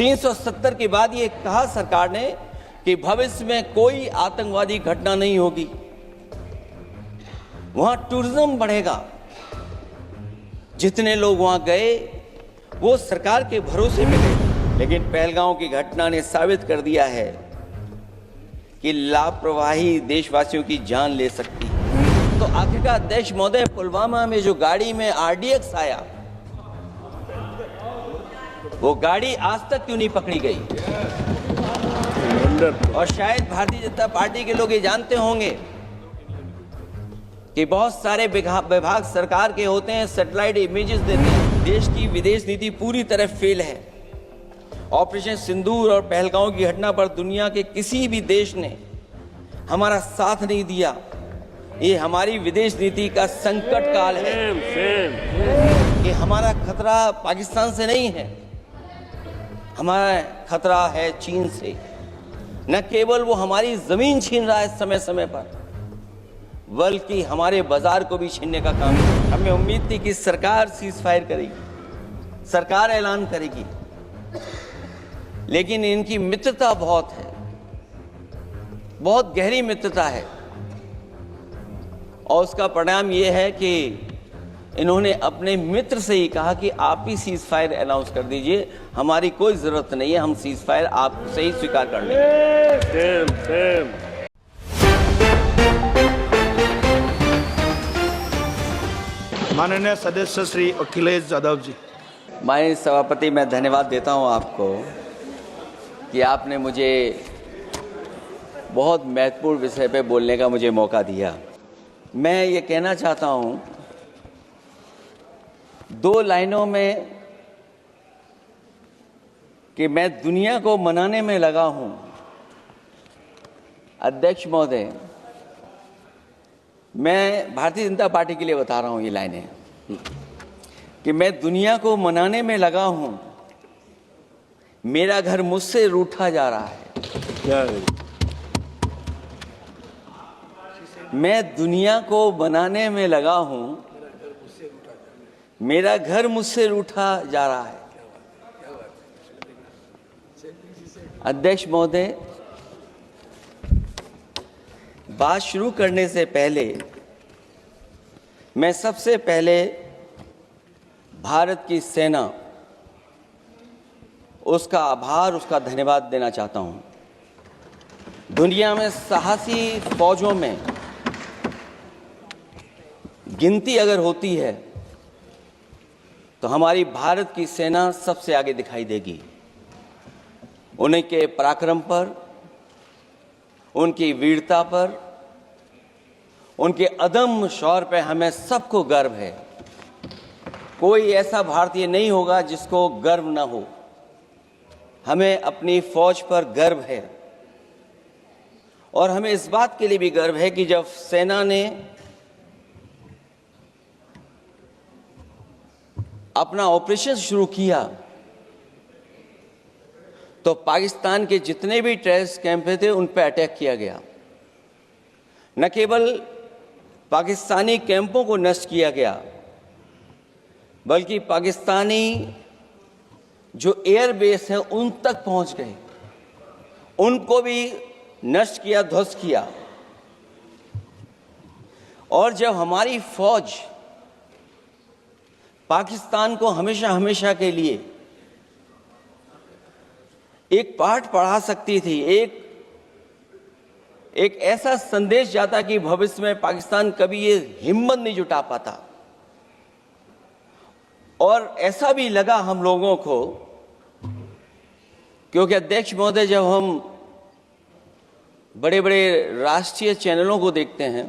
370 के बाद ये कहा सरकार ने कि भविष्य में कोई आतंकवादी घटना नहीं होगी, वहां टूरिज्म बढ़ेगा। जितने लोग वहां गए वो सरकार के भरोसे में गए, लेकिन पहलगांव की घटना ने साबित कर दिया है कि लापरवाही देशवासियों की जान ले सकती है। तो आखिरकार अध्यक्ष महोदय, पुलवामा में जो गाड़ी में RDX आया, वो गाड़ी आज तक क्यों नहीं पकड़ी गई? और शायद भारतीय जनता पार्टी के लोग ये जानते होंगे कि बहुत सारे विभाग सरकार के होते हैं, सैटेलाइट इमेजेस देते हैं। देश की विदेश नीति पूरी तरह फेल है। ऑपरेशन सिंदूर और पहलगांव की घटना पर दुनिया के किसी भी देश ने हमारा साथ नहीं दिया। ये हमारी विदेश नीति का संकट काल है कि हमारा खतरा पाकिस्तान से नहीं है, हमारा खतरा है चीन से। न केवल वो हमारी जमीन छीन रहा है समय समय पर, बल्कि हमारे बाजार को भी छीनने का काम है। हमें उम्मीद थी कि सरकार सीज फायर करेगी, सरकार ऐलान करेगी, लेकिन इनकी मित्रता बहुत है, बहुत गहरी मित्रता है। और उसका परिणाम ये है कि इन्होंने अपने मित्र से ही कहा कि आप ही सीज फायर अनाउंस कर दीजिए, हमारी कोई जरूरत नहीं है, हम सीज फायर आपसे ही स्वीकार कर लेंगे। माननीय सदस्य श्री अखिलेश यादव जी। माननीय सभापति, मैं धन्यवाद देता हूं आपको कि आपने मुझे बहुत महत्वपूर्ण विषय पे बोलने का मुझे मौका दिया। मैं ये कहना चाहता हूं 2 लाइनों में कि मैं दुनिया को मनाने में लगा हूं। अध्यक्ष महोदय, मैं भारतीय जनता पार्टी के लिए बता रहा हूं ये लाइनें कि मैं दुनिया को मनाने में लगा हूं, मेरा घर मुझसे रूठा जा रहा है। मैं दुनिया को बनाने में लगा हूं, मेरा घर मुझसे रूठा जा रहा है। अध्यक्ष महोदय, बात शुरू करने से पहले मैं सबसे पहले भारत की सेना, उसका आभार, उसका धन्यवाद देना चाहता हूं। दुनिया में साहसी फौजों में गिनती अगर होती है तो हमारी भारत की सेना सबसे आगे दिखाई देगी। उनके पराक्रम पर, उनकी वीरता पर, उनके अदम्य शौर्य पर हमें सबको गर्व है। कोई ऐसा भारतीय नहीं होगा जिसको गर्व न हो। हमें अपनी फौज पर गर्व है और हमें इस बात के लिए भी गर्व है कि जब सेना ने अपना ऑपरेशन शुरू किया तो पाकिस्तान के जितने भी टेररिस्ट कैंप थे उन पर अटैक किया गया। न केवल पाकिस्तानी कैंपों को नष्ट किया गया, बल्कि पाकिस्तानी जो एयर बेस है उन तक पहुंच गए, उनको भी नष्ट किया, ध्वस्त किया। और जब हमारी फौज पाकिस्तान को हमेशा हमेशा के लिए एक पाठ पढ़ा सकती थी, एक ऐसा संदेश जाता कि भविष्य में पाकिस्तान कभी ये हिम्मत नहीं जुटा पाता। और ऐसा भी लगा हम लोगों को, क्योंकि अध्यक्ष महोदय, जब हम बड़े बड़े राष्ट्रीय चैनलों को देखते हैं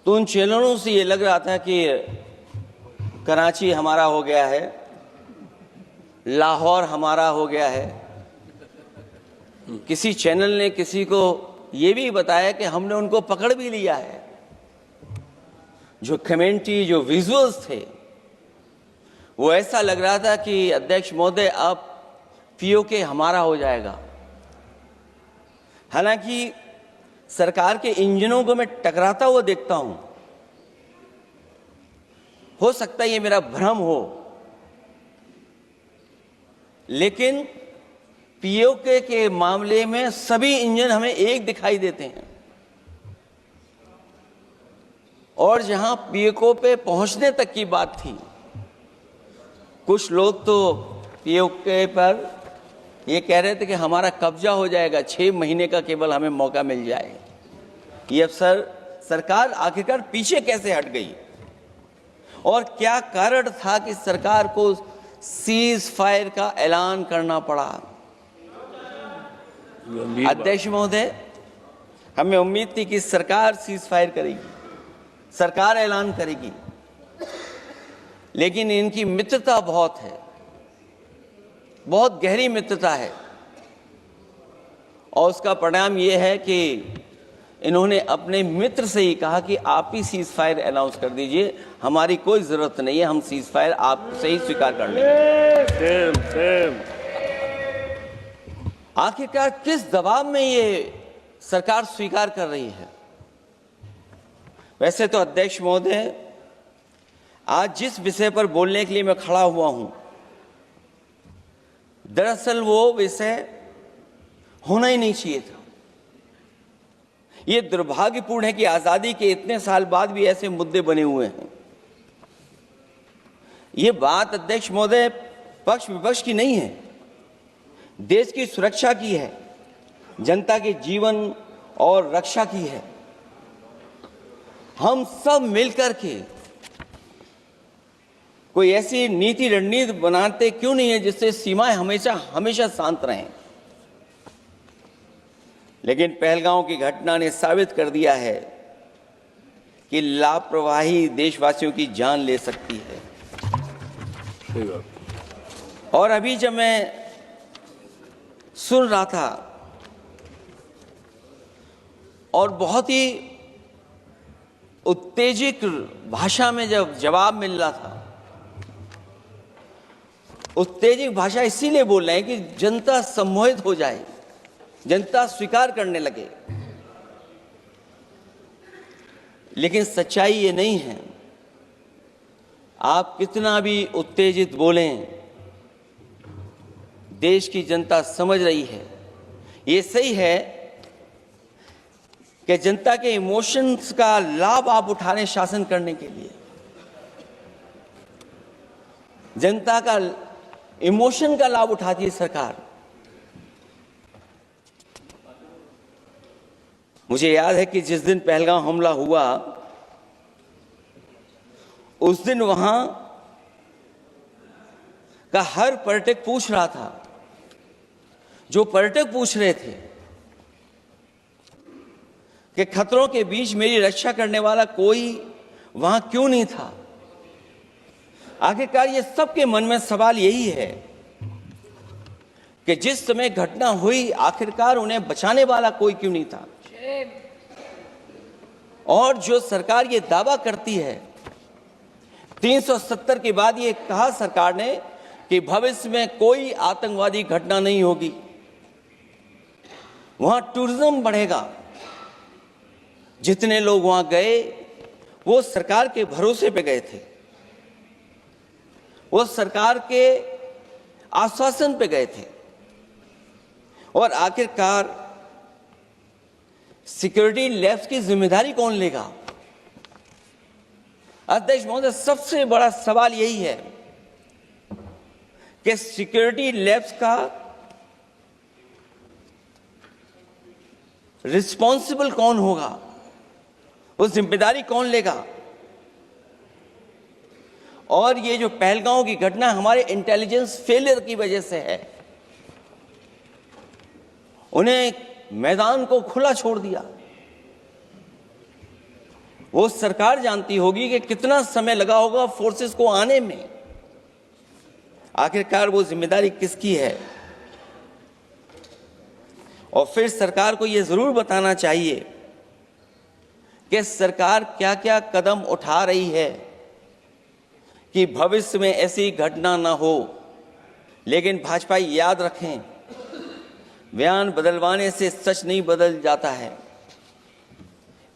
तो उन चैनलों से ये लग रहा था कि कराची हमारा हो गया है, लाहौर हमारा हो गया है। किसी चैनल ने किसी को ये भी बताया कि हमने उनको पकड़ भी लिया है। जो कमेंट्री, जो विजुअल्स थे, वो ऐसा लग रहा था कि अध्यक्ष महोदय अब पीओके हमारा हो जाएगा। हालांकि सरकार के इंजनों को मैं टकराता हुआ देखता हूं। हो सकता है ये मेरा भ्रम हो, लेकिन पीओके के मामले में सभी इंजन हमें एक दिखाई देते हैं, और जहां पीओके पे पहुंचने तक की बात थी, कुछ लोग तो पीओके पर ये कह रहे थे कि हमारा कब्जा हो जाएगा, 6 महीने का केवल हमें मौका मिल जाए। ये अफसर सरकार आखिरकार पीछे कैसे हट गई, और क्या कारण था कि सरकार को सीज फायर का ऐलान करना पड़ा? अध्यक्ष महोदय, हमें उम्मीद थी कि सरकार सीज फायर करेगी, सरकार ऐलान करेगी, लेकिन इनकी मित्रता बहुत है, बहुत गहरी मित्रता है, और उसका परिणाम यह है कि इन्होंने अपने मित्र से ही कहा कि आप ही सीज फायर अनाउंस कर दीजिए, हमारी कोई जरूरत नहीं है, हम सीज फायर आपसे ही स्वीकार कर लेंगे। आखिरकार किस दबाव में ये सरकार स्वीकार कर रही है? वैसे तो अध्यक्ष महोदय, आज जिस विषय पर बोलने के लिए मैं खड़ा हुआ हूं, दरअसल वो विषय होना ही नहीं चाहिए था। ये दुर्भाग्यपूर्ण है कि आजादी के इतने साल बाद भी ऐसे मुद्दे बने हुए हैं। ये बात अध्यक्ष महोदय पक्ष विपक्ष की नहीं है, देश की सुरक्षा की है, जनता के जीवन और रक्षा की है। हम सब मिलकर के कोई ऐसी नीति रणनीति बनाते क्यों नहीं है जिससे सीमाएं हमेशा हमेशा शांत रहें? लेकिन पहलगांव की घटना ने साबित कर दिया है कि लापरवाही देशवासियों की जान ले सकती है। और अभी जब मैं सुन रहा था और बहुत ही उत्तेजित भाषा में जब जवाब मिल रहा था, उत्तेजित भाषा इसीलिए बोल रहे हैं कि जनता सम्मोहित हो जाए, जनता स्वीकार करने लगे, लेकिन सच्चाई ये नहीं है। आप कितना भी उत्तेजित बोलें, देश की जनता समझ रही है। ये सही है कि जनता के इमोशंस का लाभ आप उठा रहे हैं शासन करने के लिए। जनता का इमोशन का लाभ उठाती है सरकार। मुझे याद है कि जिस दिन पहलगाम हमला हुआ, उस दिन वहां का हर पर्यटक पूछ रहा था, जो पर्यटक पूछ रहे थे कि खतरों के बीच मेरी रक्षा करने वाला कोई वहां क्यों नहीं था। आखिरकार ये सबके मन में सवाल यही है कि जिस समय घटना हुई, आखिरकार उन्हें बचाने वाला कोई क्यों नहीं था। और जो सरकार ये दावा करती है, 370 के बाद ये कहा सरकार ने कि भविष्य में कोई आतंकवादी घटना नहीं होगी, वहां टूरिज्म बढ़ेगा। जितने लोग वहां गए वो सरकार के भरोसे पे गए थे, वो सरकार के आश्वासन पे गए थे। और आखिरकार सिक्योरिटी लैब्स की जिम्मेदारी कौन लेगा? अध्यक्ष महोदय, सबसे बड़ा सवाल यही है कि सिक्योरिटी लैब्स का रिस्पॉन्सिबल कौन होगा, वो जिम्मेदारी कौन लेगा? और ये जो पहलगांव की घटना हमारे इंटेलिजेंस फेलियर की वजह से है, उन्हें मैदान को खुला छोड़ दिया। वो सरकार जानती होगी कि कितना समय लगा होगा फोर्सेस को आने में। आखिरकार वो जिम्मेदारी किसकी है? और फिर सरकार को ये जरूर बताना चाहिए कि सरकार क्या क्या कदम उठा रही है कि भविष्य में ऐसी घटना ना हो। लेकिन भाजपा याद रखें, बयान बदलवाने से सच नहीं बदल जाता है।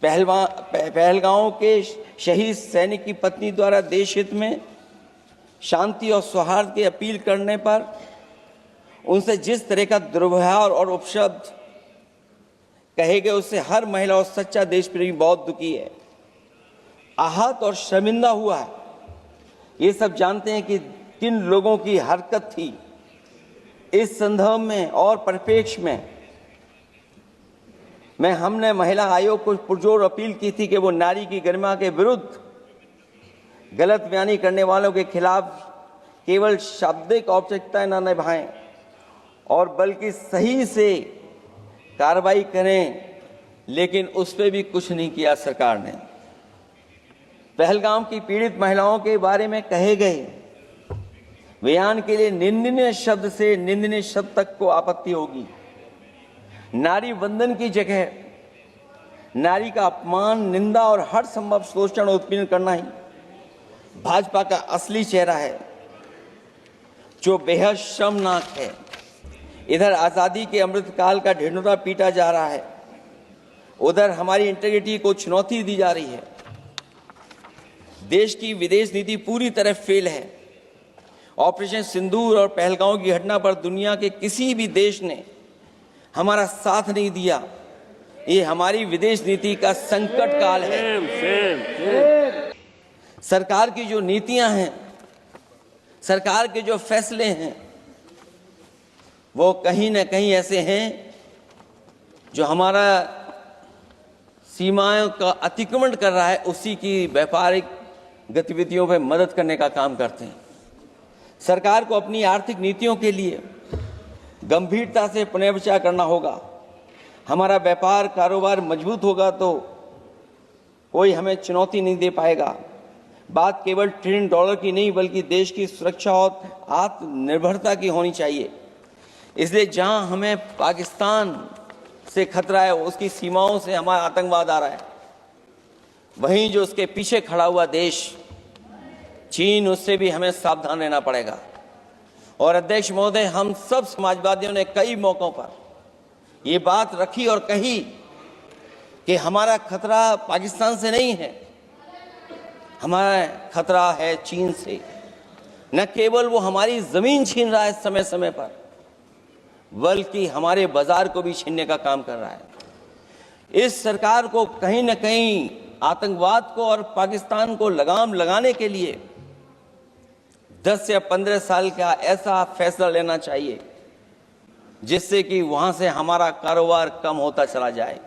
पहलगांव के शहीद सैनिक की पत्नी द्वारा देश हित में शांति और सौहार्द की अपील करने पर उनसे जिस तरह का दुर्व्यवहार और उपशब्द कहे गए, उससे हर महिला और सच्चा देश प्रेमी बहुत दुखी है, आहत और शर्मिंदा हुआ है। ये सब जानते हैं कि किन लोगों की हरकत थी। इस संदर्भ में और परिप्रेक्ष्य में हमने महिला आयोग को पुरजोर अपील की थी कि वो नारी की गरिमा के विरुद्ध गलत बयानी करने वालों के खिलाफ केवल शाब्दिक औपचारिकताएं न निभाएं और बल्कि सही से कार्रवाई करें, लेकिन उस पर भी कुछ नहीं किया सरकार ने। पहलगाम की पीड़ित महिलाओं के बारे में कहे गए बयान के लिए निंदनीय शब्द से निंदनीय शब्द तक को आपत्ति होगी। नारी वंदन की जगह नारी का अपमान, निंदा और हर संभव शोषण और उत्पीड़न करना ही भाजपा का असली चेहरा है, जो बेहद शर्मनाक है। इधर आजादी के अमृतकाल का ढिंढोरा पीटा जा रहा है, उधर हमारी इंटीग्रिटी को चुनौती दी जा रही है। देश की विदेश नीति पूरी तरह फेल है। ऑपरेशन सिंदूर और पहलगांव की घटना पर दुनिया के किसी भी देश ने हमारा साथ नहीं दिया। ये हमारी विदेश नीति का संकट काल है। सरकार की जो नीतियां हैं, सरकार के जो फैसले हैं, वो कहीं न कहीं ऐसे हैं जो हमारा सीमाओं का अतिक्रमण कर रहा है, उसी की व्यापारिक गतिविधियों में मदद करने का काम करते हैं। सरकार को अपनी आर्थिक नीतियों के लिए गंभीरता से पुनर्विचार करना होगा। हमारा व्यापार कारोबार मजबूत होगा तो कोई हमें चुनौती नहीं दे पाएगा। बात केवल $1 ट्रिलियन की नहीं, बल्कि देश की सुरक्षा और आत्मनिर्भरता की होनी चाहिए। इसलिए जहां हमें पाकिस्तान से खतरा है, उसकी सीमाओं से हमारा आतंकवाद आ रहा है, वहीं जो उसके पीछे खड़ा हुआ देश चीन, उससे भी हमें सावधान रहना पड़ेगा। और अध्यक्ष महोदय, हम सब समाजवादियों ने कई मौकों पर ये बात रखी और कही कि हमारा खतरा पाकिस्तान से नहीं है, हमारा खतरा है चीन से। न केवल वो हमारी जमीन छीन रहा है समय समय पर, बल्कि हमारे बाजार को भी छीनने का काम कर रहा है। इस सरकार को कहीं न कहीं आतंकवाद को और पाकिस्तान को लगाम लगाने के लिए 10 या 15 साल का ऐसा फैसला लेना चाहिए जिससे कि वहां से हमारा कारोबार कम होता चला जाए।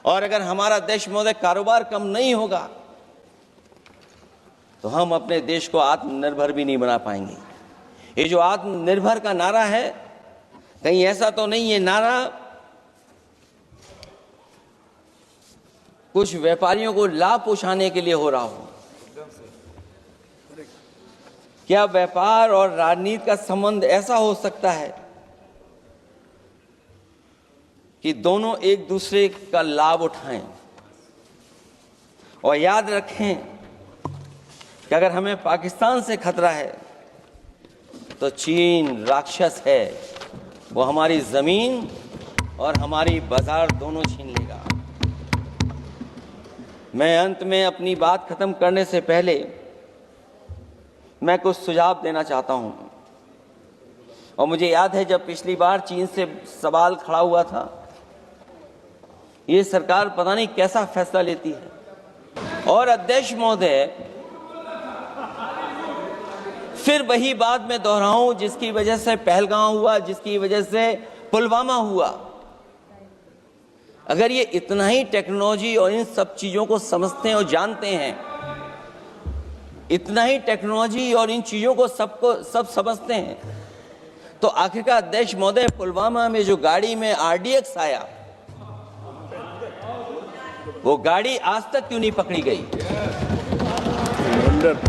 और अगर हमारा देश महोदय कारोबार कम नहीं होगा तो हम अपने देश को आत्मनिर्भर भी नहीं बना पाएंगे। ये जो आत्मनिर्भर का नारा है, कहीं ऐसा तो नहीं ये नारा कुछ व्यापारियों को लाभ पहुंचाने के लिए हो रहा हो? क्या व्यापार और राजनीति का संबंध ऐसा हो सकता है कि दोनों एक दूसरे का लाभ उठाएं? और याद रखें कि अगर हमें पाकिस्तान से खतरा है तो चीन राक्षस है, वो हमारी जमीन और हमारी बाजार दोनों छीन लेगा। मैं अंत में अपनी बात खत्म करने से पहले मैं कुछ सुझाव देना चाहता हूं। और मुझे याद है जब पिछली बार चीन से सवाल खड़ा हुआ था, ये सरकार पता नहीं कैसा फैसला लेती है। और अध्यक्ष महोदय, फिर वही बात मैं दोहराऊं जिसकी वजह से पहलगाम हुआ, जिसकी वजह से पुलवामा हुआ। अगर ये इतना ही टेक्नोलॉजी और इन सब चीजों को समझते हैं और जानते हैं, इतना ही टेक्नोलॉजी और इन चीजों को सब समझते हैं, तो आखिरकार अध्यक्ष महोदय, पुलवामा में जो गाड़ी में RDX आया, वो गाड़ी आज तक क्यों नहीं पकड़ी गई?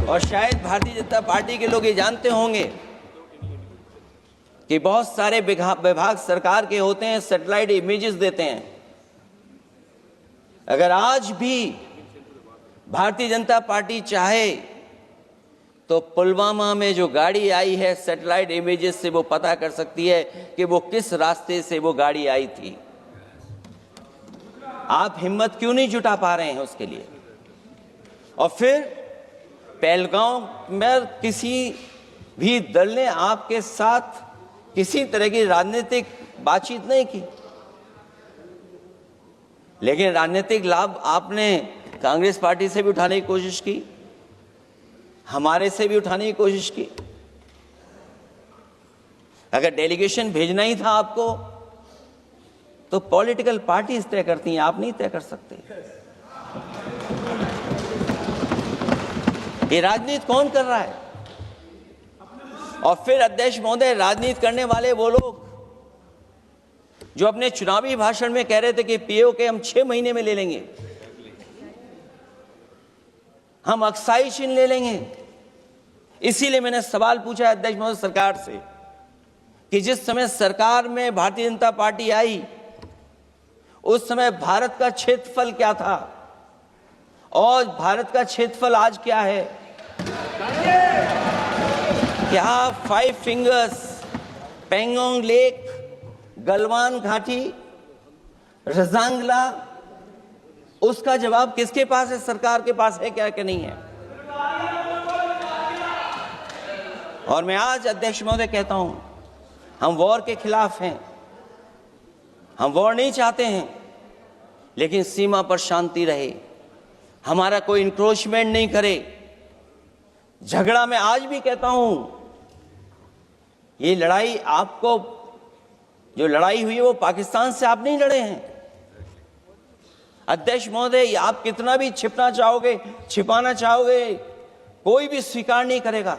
और शायद भारतीय जनता पार्टी के लोग ये जानते होंगे कि बहुत सारे विभाग सरकार के होते हैं, सैटेलाइट इमेजेस देते हैं। अगर आज भी भारतीय जनता पार्टी चाहे तो पुलवामा में जो गाड़ी आई है, सैटेलाइट इमेजेस से वो पता कर सकती है कि वो किस रास्ते से वो गाड़ी आई थी। आप हिम्मत क्यों नहीं जुटा पा रहे हैं उसके लिए? और फिर पहलगाम में किसी भी दल ने आपके साथ किसी तरह की राजनीतिक बातचीत नहीं की, लेकिन राजनीतिक लाभ आपने कांग्रेस पार्टी से भी उठाने की कोशिश की, हमारे से भी उठाने की कोशिश की। अगर डेलीगेशन भेजना ही था आपको तो पॉलिटिकल पार्टीज तय करती हैं, आप नहीं तय कर सकते। ये राजनीति कौन कर रहा है? और फिर अध्यक्ष महोदय, राजनीति करने वाले वो लोग जो अपने चुनावी भाषण में कह रहे थे कि पीओके हम 6 महीने में ले लेंगे, हम अक्साई चिन्ह ले लेंगे। इसीलिए मैंने सवाल पूछा अध्यक्ष महोदय सरकार से कि जिस समय सरकार में भारतीय जनता पार्टी आई उस समय भारत का क्षेत्रफल क्या था और भारत का क्षेत्रफल आज क्या है? क्या 5 फिंगर्स, पेंगोंग लेक, गलवान घाटी, रजांगला, उसका जवाब किसके पास है? सरकार के पास है क्या कि नहीं है? और मैं आज अध्यक्ष महोदय कहता हूं, हम वॉर के खिलाफ हैं, हम वॉर नहीं चाहते हैं, लेकिन सीमा पर शांति रहे, हमारा कोई इंक्रोचमेंट नहीं करे। झगड़ा मैं आज भी कहता हूं, ये लड़ाई आपको, जो लड़ाई हुई है वो पाकिस्तान से आप नहीं लड़े हैं। अध्यक्ष महोदय, आप कितना भी छिपना चाहोगे, छिपाना चाहोगे, कोई भी स्वीकार नहीं करेगा।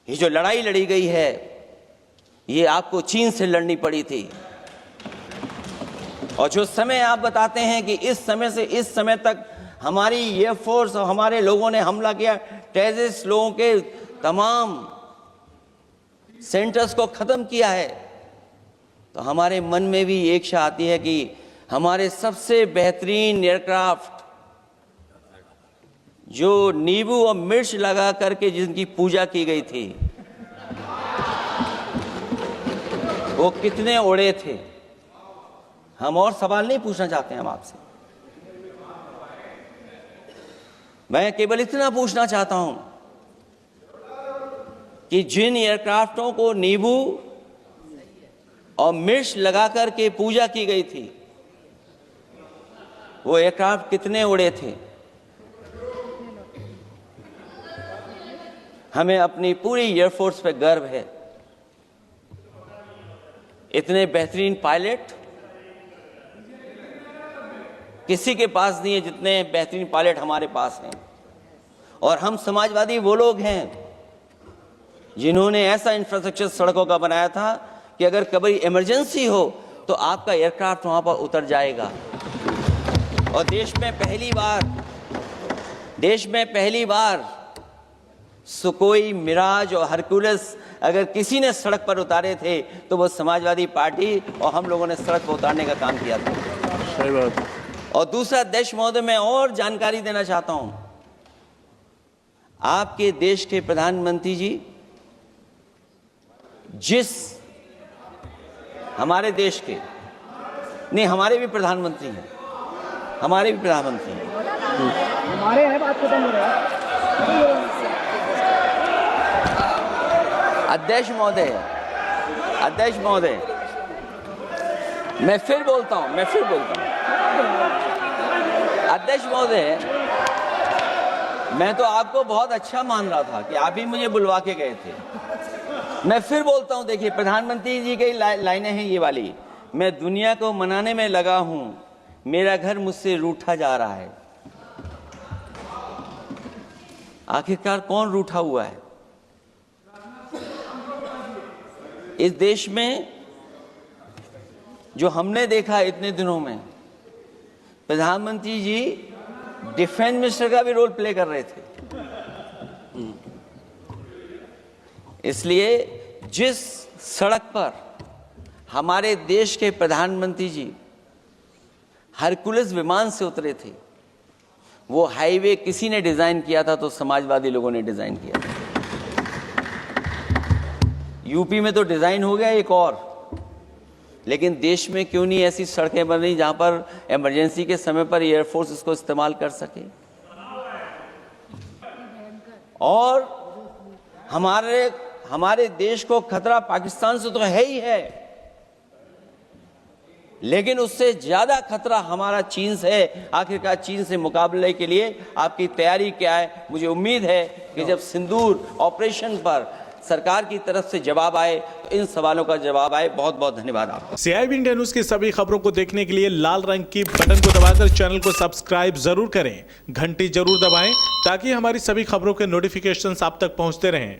ये जो लड़ाई लड़ी गई है ये आपको चीन से लड़नी पड़ी थी। और जो समय आप बताते हैं कि इस समय से इस समय तक हमारी एयरफोर्स और हमारे लोगों ने हमला किया, टेररिस्ट लोगों के तमाम सेंटर्स को खत्म किया है, तो हमारे मन में भी एक इच्छा आती है कि हमारे सबसे बेहतरीन एयरक्राफ्ट जो नींबू और मिर्च लगा करके जिनकी पूजा की गई थी, वो कितने उड़े थे? हम और सवाल नहीं पूछना चाहते हम आपसे, मैं केवल इतना पूछना चाहता हूं कि जिन एयरक्राफ्टों को नींबू और मिर्च लगा करके पूजा की गई थी, वो एयरक्राफ्ट कितने उड़े थे? हमें अपनी पूरी एयरफोर्स पे गर्व है। इतने बेहतरीन पायलट किसी के पास नहीं है जितने बेहतरीन पायलट हमारे पास हैं। और हम समाजवादी वो लोग हैं जिन्होंने ऐसा इंफ्रास्ट्रक्चर सड़कों का बनाया था कि अगर कभी इमरजेंसी हो तो आपका एयरक्राफ्ट वहां पर उतर जाएगा। और देश में पहली बार सुकोई, मिराज और हरकुलस अगर किसी ने सड़क पर उतारे थे तो वो समाजवादी पार्टी और हम लोगों ने सड़क पर उतारने का काम किया था। सही बात। और दूसरा अध्यक्ष महोदय, मैं और जानकारी देना चाहता हूं, आपके देश के प्रधानमंत्री जी जिस हमारे देश के नहीं, हमारे भी प्रधानमंत्री हैं, हमारे हैं बात खत्म हो रहा है। अध्यक्ष महोदय, मैं फिर बोलता हूं अध्यक्ष महोदय, मैं तो आपको बहुत अच्छा मान रहा था कि आप ही मुझे बुलवा के गए थे। मैं फिर बोलता हूं, देखिए प्रधानमंत्री जी की लाइनें हैं ये वाली, मैं दुनिया को मनाने में लगा हूं, मेरा घर मुझसे रूठा जा रहा है। आखिरकार कौन रूठा हुआ है? इस देश में जो हमने देखा इतने दिनों में, प्रधानमंत्री जी डिफेंस मिनिस्टर का भी रोल प्ले कर रहे थे। इसलिए जिस सड़क पर हमारे देश के प्रधानमंत्री जी हरकुलस विमान से उतरे थे, वो हाईवे किसी ने डिजाइन किया था तो समाजवादी लोगों ने डिजाइन किया था। यूपी में तो डिजाइन हो गया एक और, लेकिन देश में क्यों नहीं ऐसी सड़कें बन रही जहां पर इमरजेंसी के समय पर एयरफोर्स इसको इस्तेमाल कर सके? और हमारे देश को खतरा पाकिस्तान से तो है ही है, लेकिन उससे ज्यादा खतरा हमारा चीन से है। आखिरकार चीन से मुकाबले के लिए आपकी तैयारी क्या है? मुझे उम्मीद है कि जब सिंदूर ऑपरेशन पर सरकार की तरफ से जवाब आए तो इन सवालों का जवाब आए। बहुत बहुत धन्यवाद आपका। CIB इंडिया न्यूज की सभी खबरों को देखने के लिए लाल रंग की बटन को दबाकर चैनल को सब्सक्राइब जरूर करें, घंटी जरूर दबाएं ताकि हमारी सभी खबरों के नोटिफिकेशंस आप तक पहुंचते रहें।